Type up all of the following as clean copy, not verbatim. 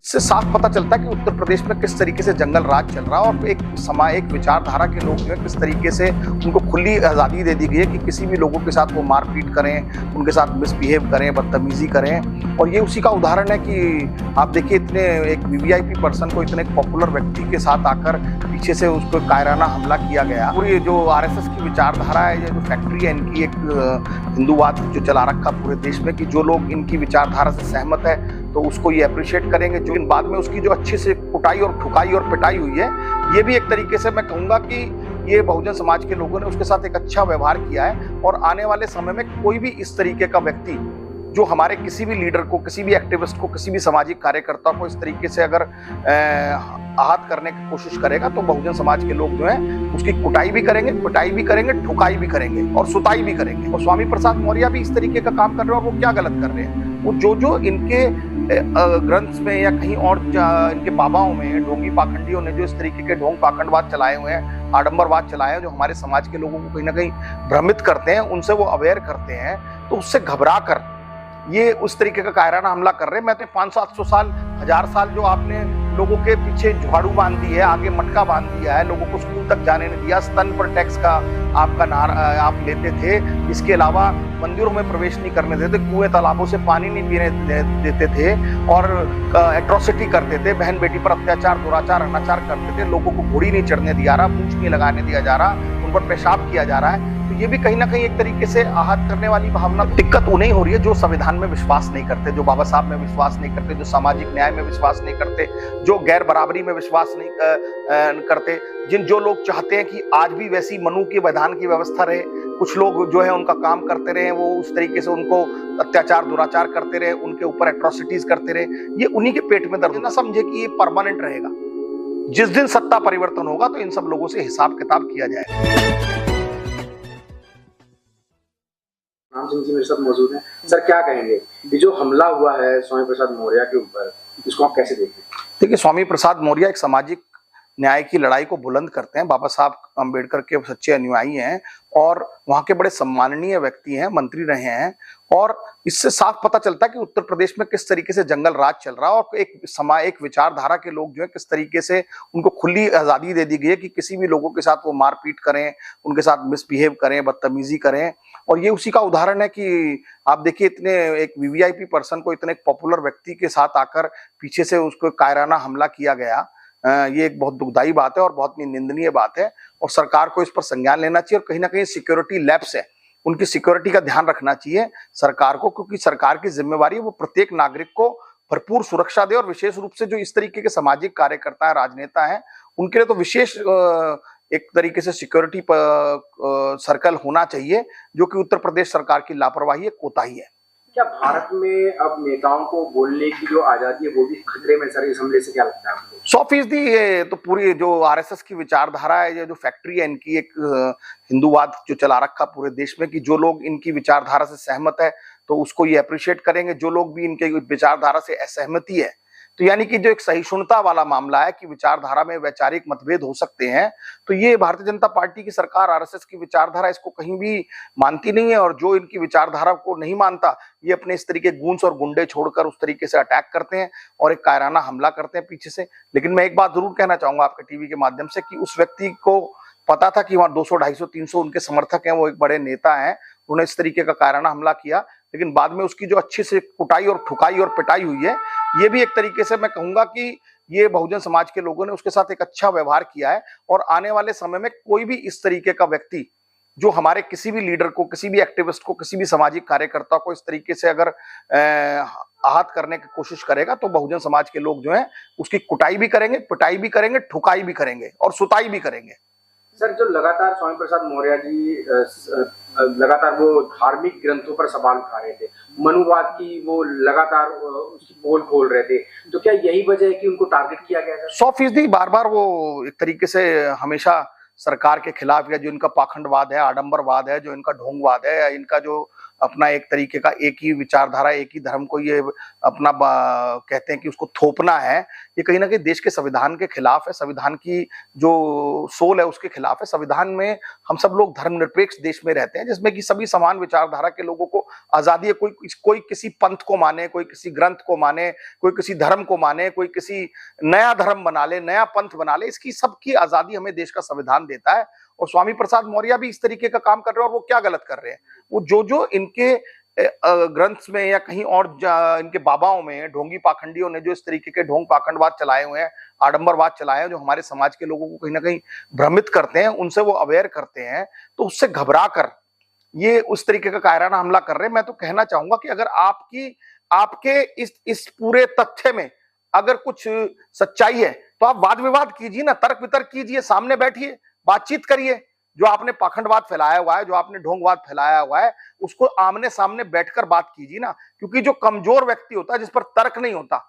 इससे साफ पता चलता है कि उत्तर प्रदेश में किस तरीके से जंगल राज चल रहा है और एक विचारधारा के लोग जो है किस तरीके से उनको खुली आज़ादी दे दी गई है कि किसी भी लोगों के साथ वो मारपीट करें, उनके साथ मिसबिहेव करें, बदतमीजी करें। और ये उसी का उदाहरण है कि आप देखिए इतने एक वीवीआईपी पर्सन को इतने पॉपुलर व्यक्ति के साथ आकर पीछे से उसको कायराना हमला किया गया। पूरी जो आरएसएस की विचारधारा है, जो फैक्ट्री है इनकी, एक हिंदूवाद जो चला रखा पूरे देश में कि जो लोग इनकी विचारधारा से सहमत है तो उसको ये अप्रिशिएट करेंगे, जो बाद में उसकी जो अच्छे से कुटाई और ठुकाई और पिटाई हुई है, ये भी एक तरीके से मैं कहूँगा कि ये बहुजन समाज के लोगों ने उसके साथ एक अच्छा व्यवहार किया है। और आने वाले समय में कोई भी इस तरीके का व्यक्ति जो हमारे किसी भी लीडर को, किसी भी एक्टिविस्ट को, किसी भी सामाजिक कार्यकर्ता को इस तरीके से अगर आहत करने की कोशिश करेगा तो बहुजन समाज के लोग जो हैं उसकी कुटाई भी करेंगे, पिटाई भी करेंगे, ठुकाई भी करेंगे और सुताई भी करेंगे। और स्वामी प्रसाद मौर्य भी इस तरीके का काम कर रहे हैं। और वो क्या गलत कर रहे हैं? वो जो इनके ग्रंथ में या कहीं और इनके बाबाओं में ढोंगी पाखंडियों ने जो इस तरीके के ढोंग पाखंडवाद चलाए हुए हैं, आडंबरवाद चलाए हैं, जो हमारे समाज के लोगों को कहीं ना कहीं भ्रमित करते हैं, उनसे वो अवेयर करते हैं, तो उससे घबरा कर ये उस तरीके का कायराना हमला कर रहे हैं। मैं तो 500-700 साल, 1000 साल जो आपने लोगों के पीछे झाड़ू बांध दी है, आगे मटका बांध दिया है, लोगों को स्कूल तक जाने नहीं दिया, स्तन पर टैक्स का आपका आप लेते थे, इसके अलावा मंदिरों में प्रवेश नहीं करने देते, कुएं तालाबों से पानी नहीं पीने देते थे और एट्रोसिटी करते थे, बहन बेटी पर अत्याचार, दुराचार, अनाचार करते थे, लोगों को घोड़ी नहीं चढ़ने दिया रहा, पूंछ नहीं लगाने दिया जा रहा, उन पर पेशाब किया जा रहा है। तो ये भी कहीं ना कहीं एक तरीके से आहत करने वाली भावना। दिक्कत उन्हें हो रही है जो संविधान में विश्वास नहीं करते, जो बाबा साहब में विश्वास नहीं करते, जो सामाजिक न्याय में विश्वास नहीं करते, जो गैर बराबरी में विश्वास नहीं करते, जो लोग चाहते हैं कि आज भी वैसी मनु के वैधान की व्यवस्था रहे। कुछ लोग जो है उनका काम करते रहे, वो उस तरीके से उनको अत्याचार दुराचार करते रहे, उनके ऊपर एट्रोसिटीज करते रहे। ये उन्हीं के पेट में दर्द। ना समझे कि ये परमानेंट रहेगा। जिस दिन सत्ता परिवर्तन होगा तो इन सब लोगों से हिसाब किताब किया जाएगा। राम सिंह जी मेरे साथ मौजूद हैं। सर, क्या कहेंगे ये जो हमला हुआ है स्वामी प्रसाद मौर्य के ऊपर, इसको आप कैसे देखते हैं? देखिए, स्वामी प्रसाद मौर्य एक सामाजिक न्याय की लड़ाई को बुलंद करते हैं। बाबा साहब अम्बेडकर के सच्चे अनुयायी हैं और वहाँ के बड़े सम्माननीय व्यक्ति हैं, मंत्री रहे हैं। और इससे साफ पता चलता है कि उत्तर प्रदेश में किस तरीके से जंगल राज चल रहा है और एक विचारधारा के लोग जो है किस तरीके से उनको खुली आज़ादी दे दी गई है कि किसी भी लोगों के साथ वो मारपीट करें, उनके साथ मिसबिहेव करें, बदतमीजी करें। और ये उसी का उदाहरण है कि आप देखिए इतने एक वीवीआईपी पर्सन को इतने पॉपुलर व्यक्ति के साथ आकर पीछे से उसको कायराना हमला किया गया। ये एक बहुत दुखदाई बात है और बहुत निंदनीय बात है और सरकार को इस पर संज्ञान लेना चाहिए। और कहीं ना कहीं सिक्योरिटी लैप्स है, उनकी सिक्योरिटी का ध्यान रखना चाहिए सरकार को, क्योंकि सरकार की जिम्मेवारी है वो प्रत्येक नागरिक को भरपूर सुरक्षा दे। और विशेष रूप से जो इस तरीके के सामाजिक कार्यकर्ता है, राजनेता है, उनके लिए तो विशेष एक तरीके से सिक्योरिटी सर्कल होना चाहिए, जो कि उत्तर प्रदेश सरकार की लापरवाही है, कोताही है। क्या भारत में अब नेताओं को बोलने की जो आजादी है वो भी खतरे में? सर, इस हमले से क्या लगता है आपको? 100% ये तो पूरी जो आरएसएस की विचारधारा है, ये जो फैक्ट्री है इनकी, एक हिंदूवाद जो चला रखा पूरे देश में कि जो लोग इनकी विचारधारा से सहमत है तो उसको ये अप्रिशिएट करेंगे, जो लोग भी इनके विचारधारा से असहमति है। तो यानी कि जो एक सहिष्णुता वाला मामला है कि विचारधारा में वैचारिक मतभेद हो सकते हैं, तो ये भारतीय जनता पार्टी की सरकार, आरएसएस की विचारधारा इसको कहीं भी मानती नहीं है। और जो इनकी विचारधारा को नहीं मानता, ये अपने इस तरीके गूंस और गुंडे छोड़कर उस तरीके से अटैक करते हैं और एक कायराना हमला करते हैं पीछे से। लेकिन मैं एक बात जरूर कहना चाहूंगा आपके टीवी के माध्यम से कि उस व्यक्ति को पता था कि वहां 200, 250, 300 उनके समर्थक हैं, वो एक बड़े नेता हैं, उन्होंने इस तरीके का कायराना हमला किया। लेकिन बाद में उसकी जो अच्छी से कुटाई और ठुकाई और पिटाई हुई है, ये भी एक तरीके से मैं कहूंगा कि ये बहुजन समाज के लोगों ने उसके साथ एक अच्छा व्यवहार किया है। और आने वाले समय में कोई भी इस तरीके का व्यक्ति जो हमारे किसी भी लीडर को, किसी भी एक्टिविस्ट को, किसी भी सामाजिक कार्यकर्ता को इस तरीके से अगर आहत करने की कोशिश करेगा तो बहुजन समाज के लोग जो हैं उसकी कुटाई भी करेंगे, पिटाई भी करेंगे, ठुकाई भी करेंगे और सुताई भी करेंगे। सर, जो लगातार स्वामी प्रसाद मौर्य जी लगातार वो धार्मिक ग्रंथों पर सवाल उठा रहे थे, मनुवाद की वो लगातार उसकी पोल खोल रहे थे, तो क्या यही वजह है कि उनको टारगेट किया गया था? 100% बार बार वो एक तरीके से हमेशा सरकार के खिलाफ, या जो इनका पाखंडवाद है, आडंबरवाद है, जो इनका ढोंगवाद है, या इनका जो अपना एक तरीके का एक ही विचारधारा, एक ही धर्म को ये अपना कहते हैं कि उसको थोपना है, ये कहीं ना कहीं देश के संविधान के खिलाफ है, संविधान की जो सोल है उसके खिलाफ है। संविधान में हम सब लोग धर्मनिरपेक्ष देश में रहते हैं, जिसमें कि सभी समान विचारधारा के लोगों को आजादी है। कोई किसी पंथ को माने, कोई किसी ग्रंथ को माने, कोई किसी धर्म को माने, कोई किसी नया धर्म बना ले, नया पंथ बना ले, इसकी सबकी आजादी हमें देश का संविधान देता है। और स्वामी प्रसाद मौर्य भी इस तरीके का काम कर रहे हैं। और वो क्या गलत कर रहे हैं? वो जो इनके ग्रंथ में या कहीं और इनके बाबाओं में ढोंगी पाखंडियों ने जो इस तरीके के ढोंग पाखंडवाद चलाए हुए हैं, आडंबरवाद चलाए हैं, जो हमारे समाज के लोगों को कहीं ना कहीं भ्रमित करते हैं, उनसे वो अवेयर करते हैं, तो उससे घबरा कर ये उस तरीके का कायराना हमला कर रहे हैं। मैं तो कहना चाहूंगा कि अगर आपके इस पूरे तथ्य में अगर कुछ सच्चाई है तो आप वाद विवाद कीजिए ना, तर्क वितर्क कीजिए, सामने बैठिए, बातचीत करिए। जो आपने पाखंडवाद फैलाया हुआ है, जो आपने ढोंगवाद फैलाया हुआ है, उसको आमने सामने बैठकर बात कीजिए ना। क्योंकि जो कमजोर व्यक्ति होता है, जिस पर तर्क नहीं होता,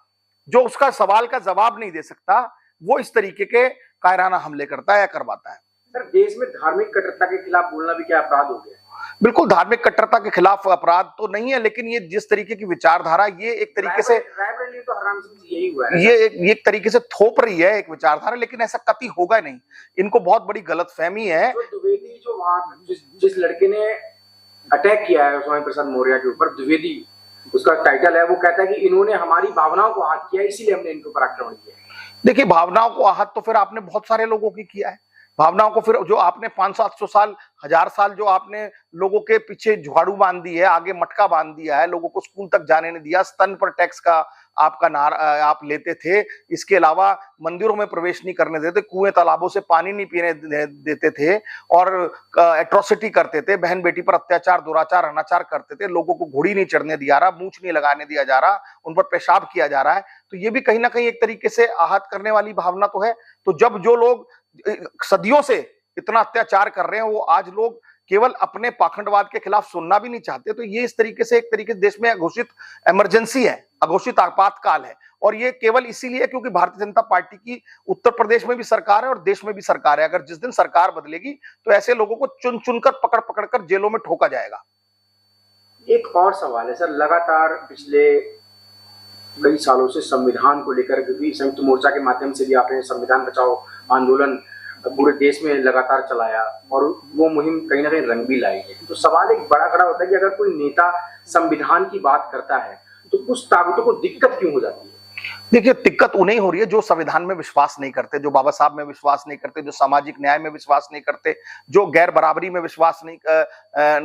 जो उसका सवाल का जवाब नहीं दे सकता, वो इस तरीके के कायराना हमले करता है या करवाता है। सर, देश में धार्मिक कट्टरता के खिलाफ बोलना भी क्या अपराध हो गया? बिल्कुल, धार्मिक कट्टरता के खिलाफ अपराध तो नहीं है, लेकिन ये जिस तरीके की विचारधारा, ये एक तरीके से रायबरेली तो हरनाम सिंह जी यही हुआ है, ये एक तरीके से थोप रही है एक विचारधारा, लेकिन ऐसा कतई होगा नहीं। इनको बहुत बड़ी गलतफहमी है। जो द्विवेदी, जो वहां जिस लड़के ने अटैक किया है स्वामी प्रसाद मौर्य के ऊपर, द्विवेदी उसका टाइटल है, वो कहता है कि इन्होंने हमारी भावनाओं को आहत किया, इसीलिए हमने इनके ऊपर आक्रमण किया। देखिए, भावनाओं को आहत तो फिर आपने बहुत सारे लोगों की किया है। भावनाओं को फिर जो आपने 500-700 साल, 1000 साल जो आपने लोगों के पीछे झाड़ू बांध दी है, आगे मटका बांध दिया है, लोगों को स्कूल तक जाने नहीं दिया, स्तन पर टैक्स का आपका नारा आप लेते थे, इसके अलावा मंदिरों में प्रवेश नहीं करने देते, कुएं तालाबों से पानी नहीं पीने देते थे, और एट्रोसिटी करते थे, बहन बेटी पर अत्याचार, दुराचार, अनाचार करते थे, लोगों को घोड़ी नहीं चढ़ने दिया रहा, मूछ नहीं लगाने दिया जा रहा, उन पर पेशाब किया जा रहा है। तो ये भी कहीं ना कहीं एक तरीके से आहत करने वाली भावना तो है। तो जब जो लोग सदियों से इतना अत्याचार कर रहे हैं, वो आज लोग केवल अपने पाखंडवाद के खिलाफ सुनना भी नहीं चाहते, तो ये इस तरीके से एक तरीके से देश में अघोषित इमरजेंसी है, अघोषित आपातकाल है। और ये केवल इसीलिए क्योंकि भारतीय जनता पार्टी की उत्तर प्रदेश में भी सरकार है और देश में भी सरकार है। अगर जिस दिन सरकार बदलेगी तो ऐसे लोगों को चुन चुनकर पकड़ पकड़ कर जेलों में ठोका जाएगा। एक और सवाल है सर, लगातार पिछले कई सालों से संविधान को लेकर, क्योंकि संयुक्त मोर्चा के माध्यम से भी आपने संविधान बचाओ आंदोलन पूरे देश में लगातार चलाया, और वो मुहिम कहीं ना कहीं रंग भी लाई है। तो सवाल एक बड़ा खड़ा होता है कि अगर कोई नेता संविधान की बात करता है तो कुछ ताकतों को दिक्कत क्यों हो जाती है? देखिए, दिक्कत उन्हें हो रही है जो संविधान में विश्वास नहीं करते, जो बाबा साहब में विश्वास नहीं करते, जो सामाजिक न्याय में विश्वास नहीं करते, जो गैर बराबरी में विश्वास नहीं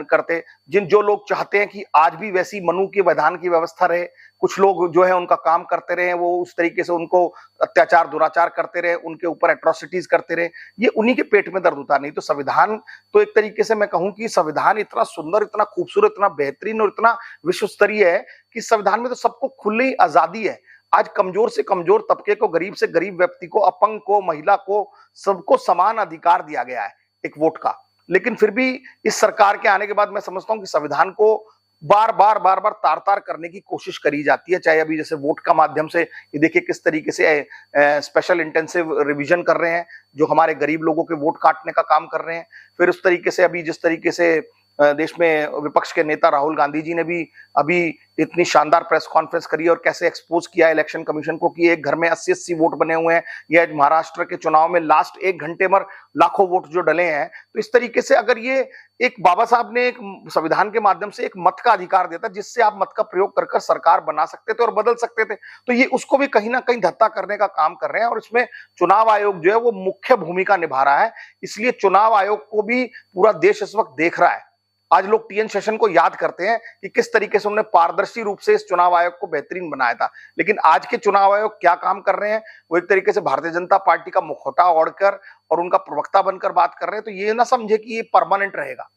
करते, जो लोग चाहते हैं कि आज भी वैसी मनु के विधान की व्यवस्था रहे। कुछ लोग जो है उनका काम करते रहे, वो उस तरीके से उनको अत्याचार दुराचार करते रहे, उनके ऊपर एट्रोसिटीज करते रहे, ये उन्हीं के पेट में दर्द होता। नहीं तो संविधान तो एक तरीके से मैं कहूं कि संविधान इतना सुंदर, इतना खूबसूरत, इतना बेहतरीन और इतना विश्व स्तरीय है कि संविधान में तो सबको खुली आजादी है। आज कमजोर से कमजोर तबके को, गरीब से गरीब व्यक्ति को, अपंग को, महिला को, सबको समान अधिकार दिया गया है एक वोट का। लेकिन फिर भी इस सरकार के आने के बाद मैं समझता हूं कि संविधान को बार बार तार तार करने की कोशिश करी जाती है। चाहे अभी जैसे वोट का माध्यम से ये देखिए किस तरीके से स्पेशल इंटेंसिव रिवीजन कर रहे हैं, जो हमारे गरीब लोगों के वोट काटने का काम कर रहे हैं। फिर उस तरीके से अभी जिस तरीके से देश में विपक्ष के नेता राहुल गांधी जी ने भी अभी इतनी शानदार प्रेस कॉन्फ्रेंस करी और कैसे एक्सपोज किया इलेक्शन कमीशन को कि एक घर में 80-80 वोट बने हुए हैं, या महाराष्ट्र के चुनाव में लास्ट 1 घंटे में लाखों वोट जो डले हैं। तो इस तरीके से अगर ये एक बाबा साहब ने एक संविधान के माध्यम से एक मत का अधिकार देता जिससे आप मत का प्रयोग कर सरकार बना सकते थे और बदल सकते थे, तो ये उसको भी कहीं ना कहीं धत्ता करने का काम कर रहे हैं। और इसमें चुनाव आयोग जो है वो मुख्य भूमिका निभा रहा है। इसलिए चुनाव आयोग को भी पूरा देश इस वक्त देख रहा है। आज लोग टीएन शेषन को याद करते हैं कि किस तरीके से उन्होंने पारदर्शी रूप से इस चुनाव आयोग को बेहतरीन बनाया था, लेकिन आज के चुनाव आयोग क्या काम कर रहे हैं, वो एक तरीके से भारतीय जनता पार्टी का मुखौटा ओढ़कर और उनका प्रवक्ता बनकर बात कर रहे हैं। तो ये ना समझे कि ये परमानेंट रहेगा।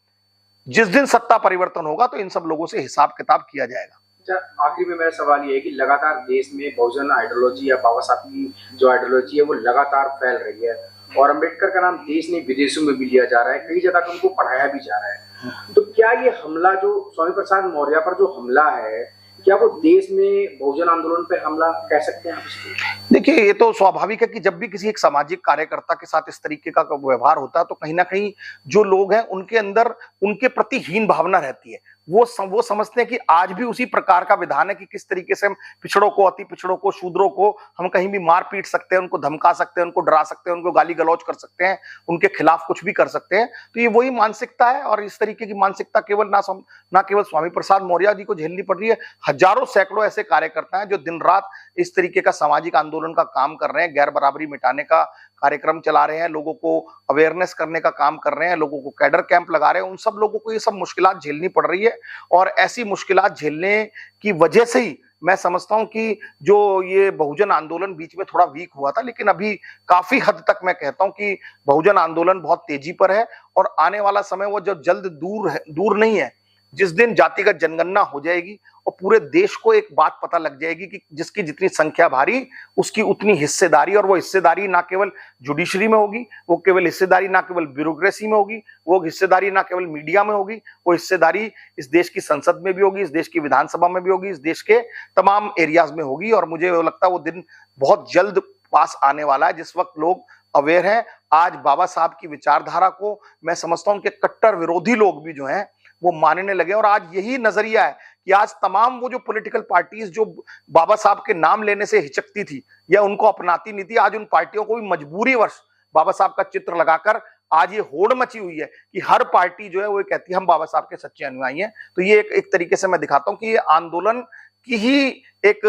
जिस दिन सत्ता परिवर्तन होगा तो इन सब लोगों से हिसाब किताब किया जाएगा। आखिरी में मेरा सवाल ये है कि लगातार देश में बहुजन आइडियोलॉजी या बाबा साहब की जो आइडियोलॉजी है वो लगातार फैल रही है, और अम्बेडकर का नाम देश ने विदेशों में भी लिया जा रहा है, कई जगह तो उनको पढ़ाया भी जा रहा है। तो क्या ये हमला जो स्वामी प्रसाद मौर्य पर जो हमला है, क्या वो देश में बहुजन आंदोलन पर हमला कह सकते हैं आप इसको? देखिए, ये तो स्वाभाविक है कि जब भी किसी एक सामाजिक कार्यकर्ता के साथ इस तरीके का व्यवहार होता है तो कहीं ना कहीं जो लोग हैं उनके अंदर उनके प्रति हीन भावना रहती है। वो समझते हैं कि आज भी उसी प्रकार का विधान है कि किस तरीके से हम पिछड़ों को, अति पिछड़ों को, शूद्रों को हम कहीं भी मार पीट सकते हैं, उनको धमका सकते हैं, उनको डरा सकते हैं, उनको गाली गलौज कर सकते हैं, उनके खिलाफ कुछ भी कर सकते हैं। तो ये वही मानसिकता है, और इस तरीके की मानसिकता केवल ना केवल स्वामी प्रसाद मौर्य जी को झेलनी पड़ रही है, हजारों सैकड़ों ऐसे कार्यकर्ता हैं जो दिन रात इस तरीके का सामाजिक आंदोलन का काम कर रहे हैं, गैर बराबरी मिटाने का कार्यक्रम चला रहे हैं, लोगों को अवेयरनेस करने का काम कर रहे हैं, लोगों को कैडर कैंप लगा रहे हैं। उन सब लोगों को ये सब मुश्किलात झेलनी पड़ रही है, और ऐसी मुश्किलात झेलने की वजह से ही मैं समझता हूं कि जो ये बहुजन आंदोलन बीच में थोड़ा वीक हुआ था, लेकिन अभी काफी हद तक मैं कहता हूं कि बहुजन आंदोलन बहुत तेजी पर है, और आने वाला समय वो जब जल्द दूर नहीं है, जिस दिन जातिगत जनगणना हो जाएगी और पूरे देश को एक बात पता लग जाएगी कि जिसकी जितनी संख्या भारी उसकी उतनी हिस्सेदारी, और वो हिस्सेदारी ना केवल जुडिशरी में होगी, वो केवल हिस्सेदारी ना केवल ब्यूरोक्रेसी में होगी, वो हिस्सेदारी ना केवल मीडिया में होगी, वो हिस्सेदारी इस देश की संसद में भी होगी, इस देश की विधानसभा में भी होगी, इस देश के तमाम एरियाज में होगी। और मुझे लगता है वो दिन बहुत जल्द पास आने वाला है जिस वक्त लोग अवेयर हैं। आज बाबा साहब की विचारधारा को मैं समझता हूं उनके कट्टर विरोधी लोग भी जो हैं वो मानने लगे, और आज यही नजरिया है कि आज तमाम वो जो पॉलिटिकल पार्टीज जो बाबा साहब के नाम लेने से हिचकती थी या उनको अपनाती नहीं थी, आज उन पार्टियों को भी मजबूरीवश बाबा साहब का चित्र लगाकर आज ये होड़ मची हुई है कि हर पार्टी जो है वो कहती है हम बाबा साहब के सच्चे अनुयायी हैं। तो ये एक तरीके से मैं दिखाता हूं कि ये आंदोलन की ही एक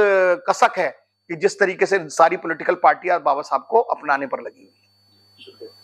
कसक है कि जिस तरीके से सारी पॉलिटिकल पार्टियां बाबा साहब को अपनाने पर लगी हुई है। शुक्रिया।